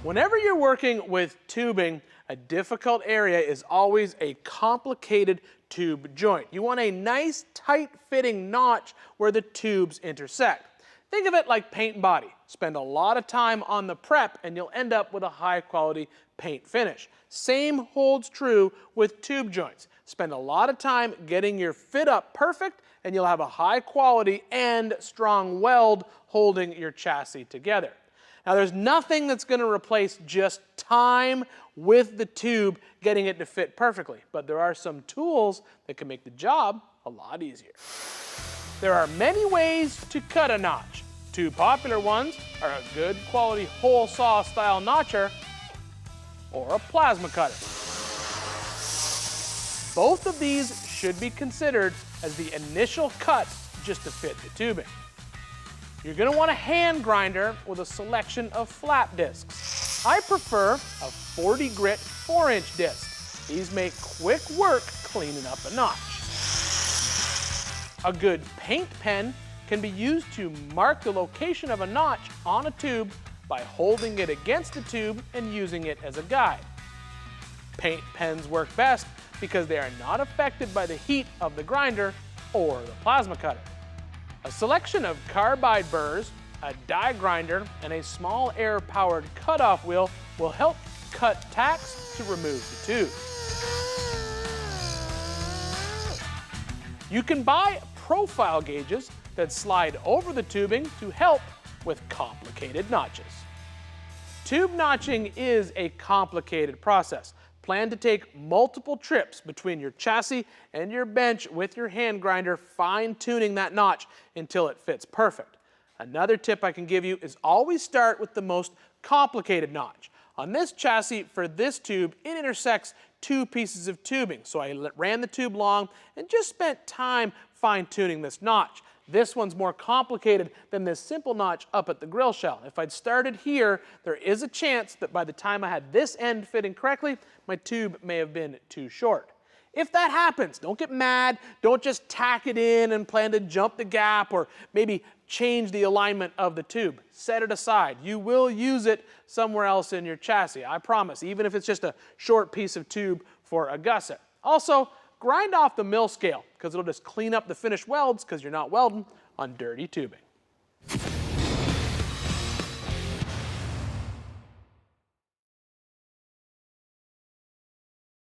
Whenever you're working with tubing, a difficult area is always a complicated tube joint. You want a nice, tight-fitting notch where the tubes intersect. Think of it like paint and body. Spend a lot of time on the prep and you'll end up with a high-quality paint finish. Same holds true with tube joints. Spend a lot of time getting your fit up perfect and you'll have a high-quality and strong weld holding your chassis together. Now there's nothing that's going to replace just time with the tube getting it to fit perfectly, but there are some tools that can make the job a lot easier. There are many ways to cut a notch. Two popular ones are a good quality hole saw style notcher or a plasma cutter. Both of these should be considered as the initial cut just to fit the tubing. You're going to want a hand grinder with a selection of flat discs. I prefer a 40 grit 4-inch disc. These make quick work cleaning up a notch. A good paint pen can be used to mark the location of a notch on a tube by holding it against the tube and using it as a guide. Paint pens work best because they are not affected by the heat of the grinder or the plasma cutter. A selection of carbide burrs, a die grinder, and a small air-powered cutoff wheel will help cut tacks to remove the tube. You can buy profile gauges that slide over the tubing to help with complicated notches. Tube notching is a complicated process. Plan to take multiple trips between your chassis and your bench with your hand grinder, fine-tuning that notch until it fits perfect. Another tip I can give you is always start with the most complicated notch. On this chassis, for this tube, it intersects two pieces of tubing, so I ran the tube long and just spent time fine-tuning this notch. This one's more complicated than this simple notch up at the grill shell. If I'd started here, there is a chance that by the time I had this end fitting correctly, my tube may have been too short. If that happens, don't get mad. Don't just tack it in and plan to jump the gap or maybe change the alignment of the tube. Set it aside. You will use it somewhere else in your chassis, I promise, even if it's just a short piece of tube for a gusset. Also, grind off the mill scale because it'll just clean up the finished welds because you're not welding on dirty tubing.